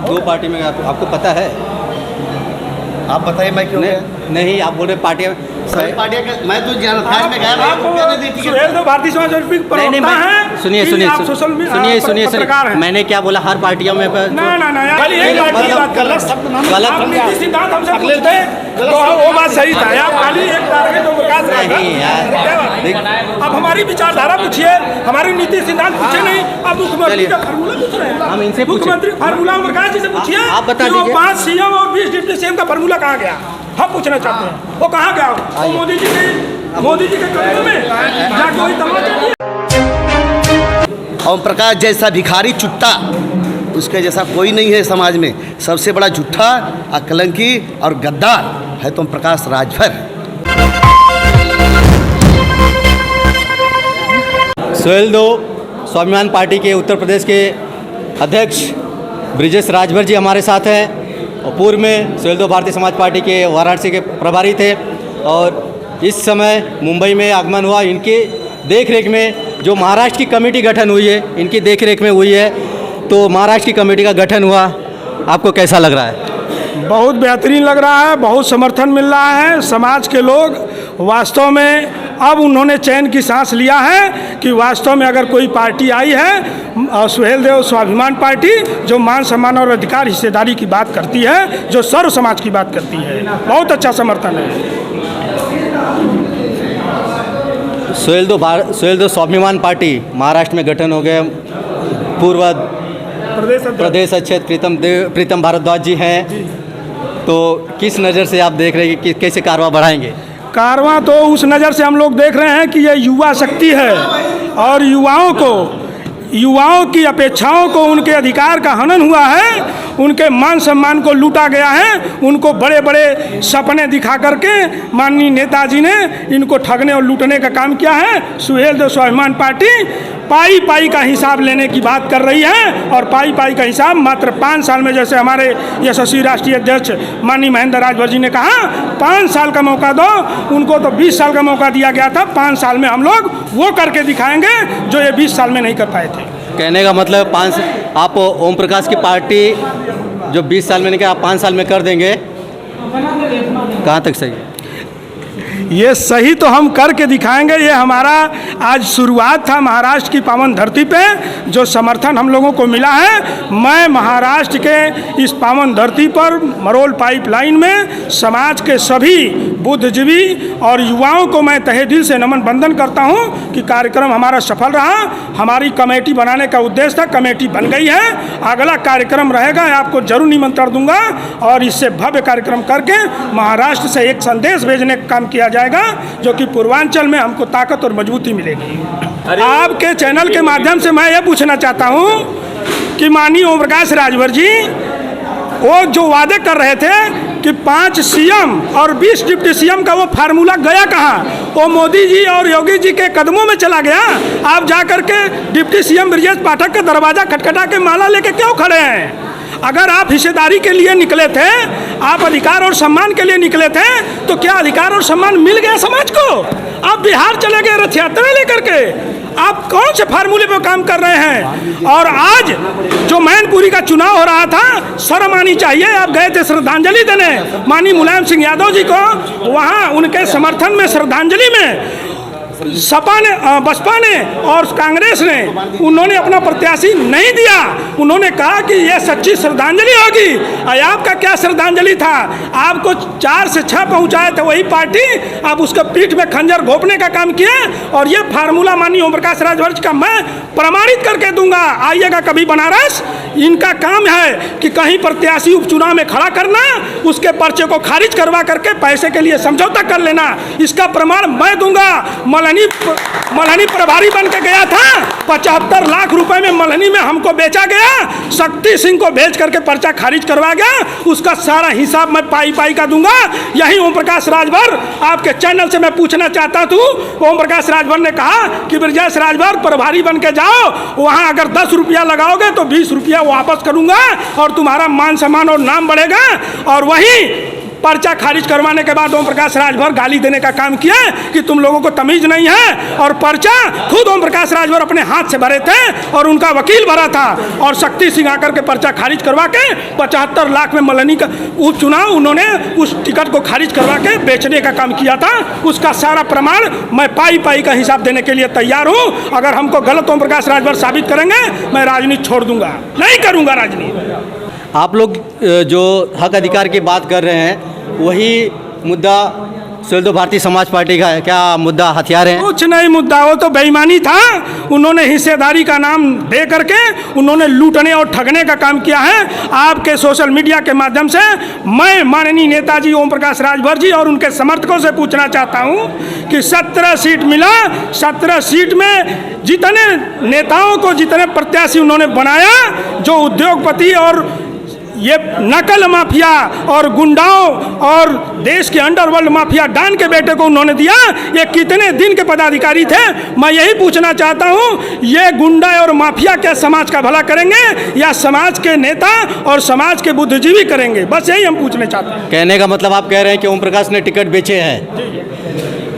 दो पार्टी में आपको पता है? आप बताइए मैं क्यों गया? नहीं, आप बोल रहे पार्टियाँ मैं तो जानकारी में गया भारतीय समाज सुनिए, मैंने क्या बोला? हर पार्टियों में गलत सिद्धांत हमसे पूछते तो वो बात सही था यार। खाली एक टारगेट नहीं यार, अब हमारी विचारधारा पूछिए, हमारी नीति सिद्धांत पूछे नहीं। अब मुख्यमंत्री का फार्मूला पूछ रहे हैं। हम इनसे मुख्यमंत्री फार्मूला प्रकाश जी से पूछिए, आप बता दीजिए 5 सीएम और 20 डिप्टी सीएम का फार्मूला कहाँ गया? हम पूछना चाहते हैं वो कहाँ गया? वो मोदी जी के कमरे में जाके वही तमाचा किया। ओम प्रकाश जैसा भिखारी चुट्टा उसके जैसा कोई नहीं है समाज में। सबसे बड़ा झूठा, अकलंकी और गद्दार है तो ओम प्रकाश राजभर। सुहेलदेव स्वाभिमान पार्टी के उत्तर प्रदेश के अध्यक्ष ब्रिजेश राजभर जी हमारे साथ हैं और पूर्व में सुहेलदेव भारतीय समाज पार्टी के वाराणसी के प्रभारी थे और इस समय मुंबई में आगमन हुआ। इनके देखरेख में जो महाराष्ट्र की कमेटी गठन हुई है, इनकी देखरेख में हुई है। तो महाराष्ट्र की कमेटी का गठन हुआ, आपको कैसा लग रहा है? बहुत बेहतरीन लग रहा है, बहुत समर्थन मिल रहा है। समाज के लोग वास्तव में अब उन्होंने चैन की सांस लिया है कि वास्तव में अगर कोई पार्टी आई है सुहेलदेव स्वाभिमान पार्टी, जो मान सम्मान और अधिकार हिस्सेदारी की बात करती है, जो सर्व समाज की बात करती है, बहुत अच्छा समर्थन है। सुहेलदेव स्वाभिमान पार्टी महाराष्ट्र में गठन हो गए। पूर्व प्रदेश अध्यक्ष प्रीतम भारद्वाज जी हैं, तो किस नज़र से आप देख रहे हैं कि कैसे कारवां बढ़ाएंगे? कारवां तो उस नज़र से हम लोग देख रहे हैं कि ये युवा शक्ति है और युवाओं की अपेक्षाओं को, उनके अधिकार का हनन हुआ है, उनके मान सम्मान को लूटा गया है। उनको बड़े बड़े सपने दिखा करके माननीय नेताजी ने इनको ठगने और लूटने का काम किया है। सुहेलदेव स्वाभिमान पार्टी पाई का हिसाब लेने की बात कर रही है और पाई का हिसाब मात्र 5 साल में, जैसे हमारे यशस्वी राष्ट्रीय अध्यक्ष माननीय महेंद्र राजभर जी ने कहा 5 साल का मौका दो। उनको तो 20 साल का मौका दिया गया था। 5 साल में हम लोग वो करके दिखाएंगे जो ये 20 साल में नहीं कर पाए थे। कहने का मतलब आप ओम प्रकाश की पार्टी जो 20 साल में नहीं किया, आप 5 साल में कर देंगे, कहाँ तक सही है? ये सही तो हम करके दिखाएंगे। ये हमारा आज शुरुआत था महाराष्ट्र की पावन धरती पे, जो समर्थन हम लोगों को मिला है। मैं महाराष्ट्र के इस पावन धरती पर मरोल पाइपलाइन में समाज के सभी बुद्धिजीवी और युवाओं को मैं तहे दिल से नमन बंदन करता हूं कि कार्यक्रम हमारा सफल रहा। हमारी कमेटी बनाने का उद्देश्य था, कमेटी बन गई है। अगला कार्यक्रम रहेगा, आपको जरूर निमंत्रण दूंगा और इससे भव्य कार्यक्रम करके महाराष्ट्र से एक संदेश भेजने का काम किया जाएगा, जो कि पूर्वांचल में हमको ताकत और मजबूती मिलेगी। आपके चैनल के माध्यम से मैं ये पूछना चाहता हूँ कि माननीय ओम प्रकाश राजभर जी वो जो वादे कर रहे थे कि 5 सीएम और 20 डिप्टी सीएम का वो फार्मूला गया कहाँ? वो मोदी जी और योगी जी के कदमों में चला गया। आप जा करके डिप्टी सीएम ब्रजेश पाठक का दरवाजा खटखटा के माला लेके क्यों खड़े हैं? अगर आप हिस्सेदारी के लिए निकले थे, आप अधिकार और सम्मान के लिए निकले थे, तो क्या अधिकार और सम्मान मिल गया समाज को? आप बिहार चले गए रथ यात्रा लेकर के। आप कौन से फार्मूले पर काम कर रहे हैं? और आज जो मैनपुरी का चुनाव हो रहा था, शर्म आनी चाहिए। आप गए थे श्रद्धांजलि देने माननीय मुलायम सिंह यादव जी को, वहाँ उनके समर्थन में श्रद्धांजलि में बसपा ने और कांग्रेस ने उन्होंने अपना प्रत्याशी नहीं दिया। उन्होंने कहा कि यह सच्ची श्रद्धांजलि होगी। आपका क्या श्रद्धांजलि था? आपको 4 से 6 पहुंचाए थे वही पार्टी, आप उसके पीठ में खंजर घोंपने का काम किए। और ये फार्मूला माननीय ओम प्रकाश राजभर का मैं प्रमाणित करके दूंगा। आइएगा कभी बनारस। इनका काम है कि कहीं प्रत्याशी उपचुनाव में खड़ा करना, उसके पर्चे को खारिज करवा करके पैसे के लिए समझौता कर लेना। इसका प्रमाण मैं दूंगा। मल्हनी प्रभारी बन के गया था, 75 लाख रुपए में मल्हनी में हमको बेचा गया। शक्ति सिंह को भेज करके पर्चा खारिज करवा गया। उसका सारा हिसाब मैं पाई का दूंगा। यही ओम प्रकाश राजभर, आपके चैनल से मैं पूछना चाहता हूँ। ओम प्रकाश राजभर ने कहा कि ब्रजेश राजभर प्रभारी बन के जाओ, वहाँ अगर 10 रुपया लगाओगे तो 20 रुपया वापस करूंगा और तुम्हारा मान सम्मान और नाम बढ़ेगा। और वहीं पर्चा खारिज करवाने के बाद ओम प्रकाश राजभर गाली देने का काम किया कि तुम लोगों को तमीज नहीं है, और पर्चा खुद ओम प्रकाश राजभर अपने हाथ से भरे थे और उनका वकील भरा था, और शक्ति सिंह आकर के पर्चा खारिज करवा के 75 लाख में मल्लनी का उपचुनाव उन्होंने उस टिकट को खारिज करवा के बेचने का काम किया था। उसका सारा प्रमाण मैं पाई का हिसाब देने के लिए तैयार हूँ। अगर हमको गलत ओम प्रकाश राजभर साबित करेंगे, मैं राजनीति छोड़ दूंगा, नहीं करूंगा राजनीति। आप लोग जो हक अधिकार की बात कर रहे हैं, वही मुद्दा सुहेलदेव भारतीय समाज पार्टी का है, क्या मुद्दा हथियार है? कुछ नहीं मुद्दा, वो तो बेईमानी था। उन्होंने हिस्सेदारी का नाम दे करके उन्होंने लूटने और ठगने का काम किया है। आपके सोशल मीडिया के माध्यम से मैं माननीय नेताजी ओम प्रकाश राजभर जी और उनके समर्थकों से पूछना चाहता हूं कि 17 सीट मिला, 17 सीट में जितने नेताओं को, जितने प्रत्याशी उन्होंने बनाया, जो उद्योगपति और ये नकल माफिया और गुंडाओं और देश के अंडरवर्ल्ड माफिया डॉन के बेटे को उन्होंने दिया, ये कितने दिन के पदाधिकारी थे? मैं यही पूछना चाहता हूँ, ये गुंडा और माफिया क्या समाज का भला करेंगे या समाज के नेता और समाज के बुद्धिजीवी करेंगे? बस यही हम पूछना चाहते हैं। कहने का मतलब आप कह रहे हैं कि ओम प्रकाश ने टिकट बेचे हैं।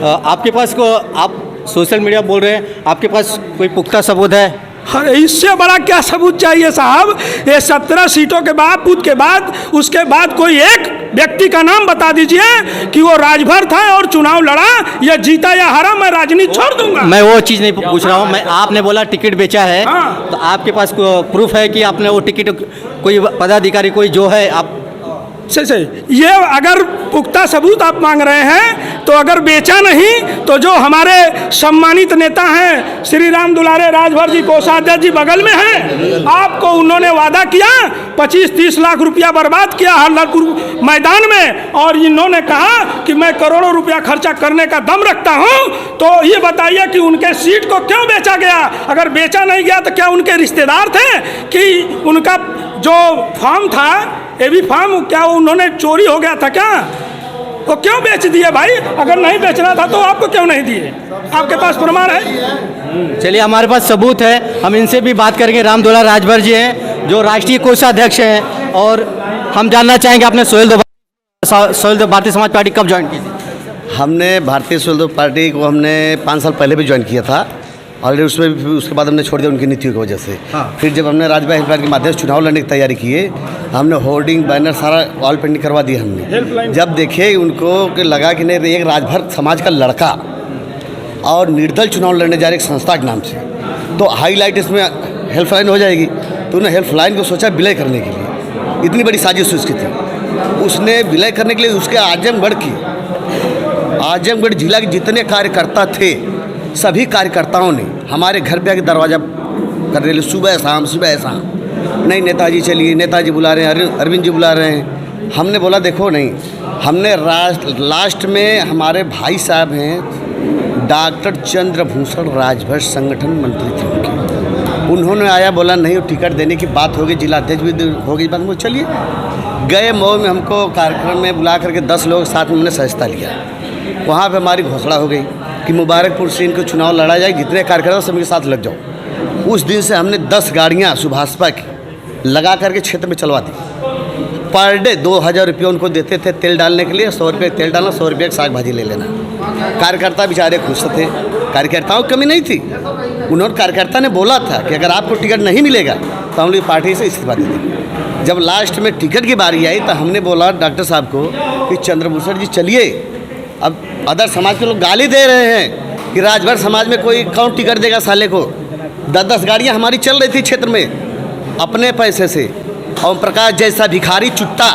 आपके पास आप सोशल मीडिया बोल रहे हैं, आपके पास कोई पुख्ता सबूत है? अरे इससे बड़ा क्या सबूत चाहिए साहब? ये 17 सीटों के बावजूद के बाद उसके बाद कोई एक व्यक्ति का नाम बता दीजिए कि वो राजभर था और चुनाव लड़ा, या जीता या हारा, मैं राजनीति छोड़ दूंगा। मैं वो चीज़ नहीं पूछ रहा हूँ, मैं आपने बोला टिकट बेचा है। हाँ। तो आपके पास प्रूफ है कि आपने वो टिकट, कोई पदाधिकारी कोई जो है आप सही ये अगर पुख्ता सबूत आप मांग रहे हैं तो अगर बेचा नहीं तो जो हमारे सम्मानित नेता हैं श्री राम दुलारे राजभर जी कोषाध्यक्ष जी बगल में हैं, आपको उन्होंने वादा किया 25-30 लाख रुपया बर्बाद किया हल्लापुर मैदान में, और इन्होंने कहा कि मैं करोड़ों रुपया खर्चा करने का दम रखता हूं। तो ये बताइए कि उनके सीट को क्यों बेचा गया? अगर बेचा नहीं गया तो क्या उनके रिश्तेदार थे कि उनका जो फॉर्म था, ये भी फॉर्म क्या उन्होंने चोरी हो गया था क्या? वो क्यों बेच दिए भाई? अगर नहीं बेचना था तो आपको क्यों नहीं दिए? आपके पास प्रमाण है? चलिए, हमारे पास सबूत है, हम इनसे भी बात करेंगे। राम दुलारे राजभर जी हैं जो राष्ट्रीय कोषाध्यक्ष हैं, और हम जानना चाहेंगे आपने सुहेलदेव भारतीय समाज पार्टी कब ज्वाइन की थी? हमने भारतीय सुहेलदेव पार्टी को हमने 5 साल पहले भी ज्वाइन किया था, और उसमें भी उसके बाद हमने छोड़ दिया उनकी नीतियों की वजह से। हाँ। फिर जब हमने राजभाई हेल्पलाइन के माध्यम से चुनाव लड़ने की तैयारी की, हमने होर्डिंग बैनर सारा वॉल पेंटिंग करवा दी हमने। जब देखे उनको कि लगा कि नहीं, एक राजभर समाज का लड़का और निर्दल चुनाव लड़ने जा रहे एक संस्था के नाम से, तो हाईलाइट इसमें हेल्पलाइन हो जाएगी। तो उन्होंने हेल्पलाइन को सोचा विलय करने के लिए, इतनी बड़ी साजिश उसकी थी। उसने विलय करने के लिए उसके आजमगढ़ जिला के जितने कार्यकर्ता थे, सभी कार्यकर्ताओं ने हमारे घर पे आके दरवाज़ा कर रहे, सुबह शाम नहीं नेताजी चलिए, नेताजी बुला रहे हैं, अरविंद जी बुला रहे हैं। हमने बोला देखो नहीं, हमने लास्ट में हमारे भाई साहब हैं डॉक्टर चंद्रभूषण राजभर संगठन मंत्री थे उनके, उन्होंने आया बोला नहीं टिकट देने की बात होगी, जिलाध्यक्ष भी हो गई बात, बोले चलिए। गए मऊ में हमको कार्यक्रम में बुला करके 10 लोग साथ में हमने सहायता लिया। वहाँ पे हमारी घोषणा हो गई कि मुबारकपुर से इनको चुनाव लड़ा जाए, जितने कार्यकर्ता सभी के साथ लग जाओ। उस दिन से हमने 10 गाड़ियाँ सुभाषपा की लगा करके क्षेत्र में चलवा दी। पर डे 2000 रुपये उनको देते थे तेल डालने के लिए, 100 रुपये तेल डालना, 100 रुपये साग भाजी ले लेना। कार्यकर्ता बेचारे खुश थे, कार्यकर्ताओं की कमी नहीं थी। उन्होंने कार्यकर्ता ने बोला था कि अगर आपको टिकट नहीं मिलेगा तो हम लोग पार्टी से इस्तीफा दे देंगे। जब लास्ट में टिकट की बारी आई तो हमने बोला डॉक्टर साहब को कि चंद्रभूषण जी चलिए, अब अदर समाज के लोग गाली दे रहे हैं कि राजभर समाज में कोई कौन टिकट देगा साले को। 10-10 गाड़ियाँ हमारी चल रही थी क्षेत्र में अपने पैसे से। ओम प्रकाश जैसा भिखारी चुट्टा,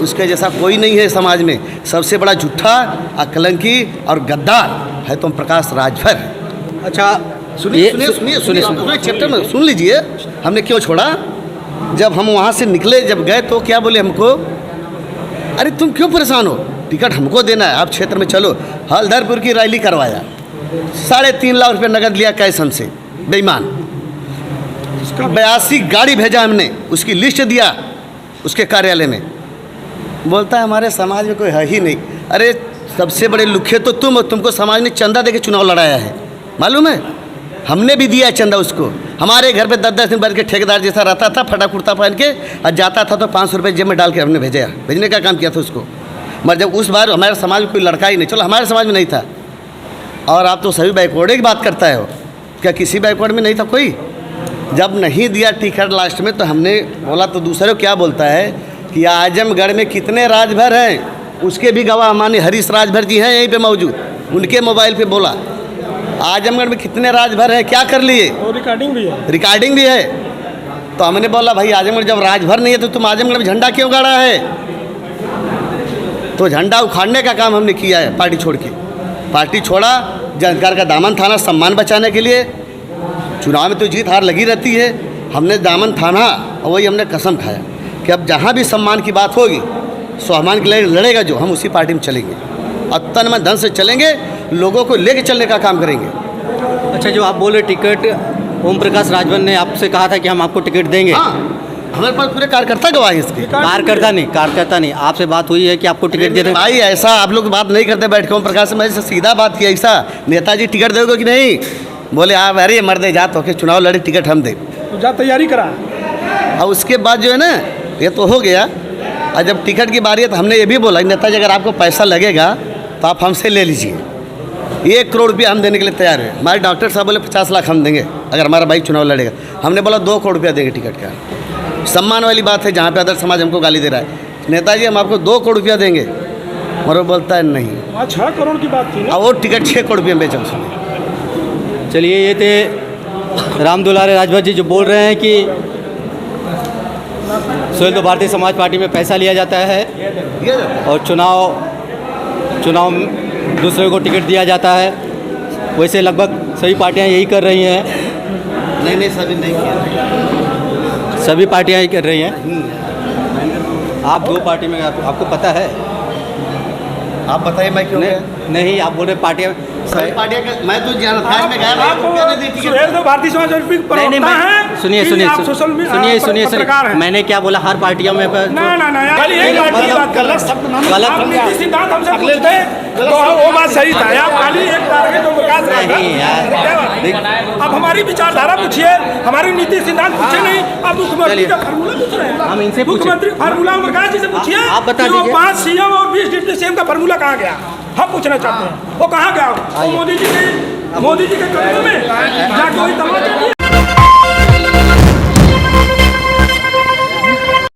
उसके जैसा कोई नहीं है समाज में। सबसे बड़ा झूठा, अकलंकी और गद्दार है तो ओम प्रकाश राजभर। अच्छा सुनिए चैप्टर में सुन लीजिए हमने क्यों छोड़ा। जब हम वहाँ से निकले, जब गए तो क्या बोले हमको, अरे तुम क्यों परेशान हो, टिकट हमको देना है, आप क्षेत्र में चलो। हल्दरपुर की रैली करवाया, 3.5 लाख रुपये नगद लिया कैश हमसे, बेईमान। 82 गाड़ी भेजा हमने, उसकी लिस्ट दिया उसके कार्यालय में। बोलता है हमारे समाज में कोई है ही नहीं। अरे सबसे बड़े लुखे तो तुम, तुमको समाज ने चंदा देके चुनाव लड़ाया है, मालूम है। हमने भी दिया चंदा उसको। हमारे घर पे 10-10 दिन भर के ठेकेदार जैसा रहता था, फटा कुर्ता पहन के, और जाता था तो 500 रुपये जेब में डाल के हमने भेजा, भेजने का काम किया था उसको। मगर जब उस बार हमारे समाज में कोई लड़का ही नहीं, चलो हमारे समाज में नहीं था, और आप तो सभी बैकवर्ड की बात करता है हो, क्या किसी बैकवर्ड में नहीं था कोई? जब नहीं दिया टिकट लास्ट में तो हमने बोला, तो दूसरे को क्या बोलता है कि आजमगढ़ में कितने राजभर हैं, उसके भी गवाह माननीय हरीश राजभर जी हैं यहीं पे मौजूद, उनके मोबाइल पे बोला आजमगढ़ में कितने राजभर हैं, क्या कर लिए, और रिकॉर्डिंग भी है। तो हमने बोला भाई आजमगढ़ जब राजभर नहीं है तो तुम आजमगढ़ में झंडा क्यों गाड़ा है? तो झंडा उखाड़ने का काम हमने किया है पार्टी छोड़ के। पार्टी छोड़ा, जानकार का दामन थाना सम्मान बचाने के लिए। चुनाव में तो जीत हार लगी रहती है, हमने दामन थाना और वही हमने कसम खाया कि अब जहाँ भी सम्मान की बात होगी, स्वाभिमान के लिए लड़ेगा जो, हम उसी पार्टी में चलेंगे और तन मन धन से चलेंगे, लोगों को लेके चलने का काम करेंगे। अच्छा, जो आप बोल रहे टिकट, ओम प्रकाश राजभर ने आपसे कहा था कि हम आपको टिकट देंगे। हाँ, हमारे पास पूरे कार्यकर्ता गवाह है इसके। कार्यकर्ता नहीं, आपसे बात हुई है कि आपको टिकट दे देंगे? भाई ऐसा आप लोग बात नहीं करते बैठ के। ओम प्रकाश से मैं सीधा बात किया, ऐसा नेताजी टिकट दोगे कि नहीं? बोले आप अरे मर्दे जा तो के चुनाव लड़े, टिकट हम दे, तो जा तैयारी करा। और उसके बाद जो है ना, ये तो हो गया। और जब टिकट की बारी है तो हमने ये भी बोला नेताजी अगर आपको पैसा लगेगा तो आप हमसे ले लीजिए, 1 करोड़ रुपया हम देने के लिए तैयार है। हमारे डॉक्टर साहब बोले 50 लाख हम देंगे अगर हमारा भाई चुनाव लड़ेगा। हमने बोला 2 करोड़ रुपया देंगे टिकट का। सम्मान वाली बात है, जहाँ पे अदर समाज हमको गाली दे रहा है, नेताजी हम आपको 2 करोड़ रुपया देंगे, और वो बोलता है नहीं। 6 करोड़ की बात थी ना, और वो टिकट 6 करोड़ रुपये में बेचा उसने। चलिए, ये थे राम दुलारे राजभर जी जो बोल रहे हैं कि सुहेलदेव भारतीय समाज पार्टी में पैसा लिया जाता है और चुनाव में दूसरे को टिकट दिया जाता है। वैसे लगभग सभी पार्टियां यही कर रही हैं। नहीं सभी नहीं किया, सभी पार्टियां यही कर रही हैं। आप 2 पार्टी में, आपको पता है? आप बताइए मैं क्यों गया? नहीं, आप बोल रहे पार्टियां सभी पार्टियां का, मैं तो जनता में गया, मैं रुपया नहीं दी टिकट। सुहेलदेव भारतीय समाज पार्टी पर नहीं, सुनिए, मैंने क्या बोला? हर पार्टियों में खाली एक पार्टी की बात कर रहे हैं। गलत आप नीति सिद्धांत हमसे पूछते हैं तो वो बात सही था। आप खाली एक टारगेट ओम प्रकाश राजभर, आप हमारी विचारधारा पूछिए, हमारी नीति सिद्धांत पूछे नहीं। आप मुख्यमंत्री का फार्मूला पूछ रहे हैं, हम इनसे मुख्यमंत्री फार्मूला ओम प्रकाश जी से पूछिए। आप बता दीजिए 5 सीएम और 20 डिप्टी सीएम का फार्मूला कहाँ गया, हम पूछना चाहते हैं। वो कहाँ गया? मोदी जी के कमरे में जाके वही तमाचा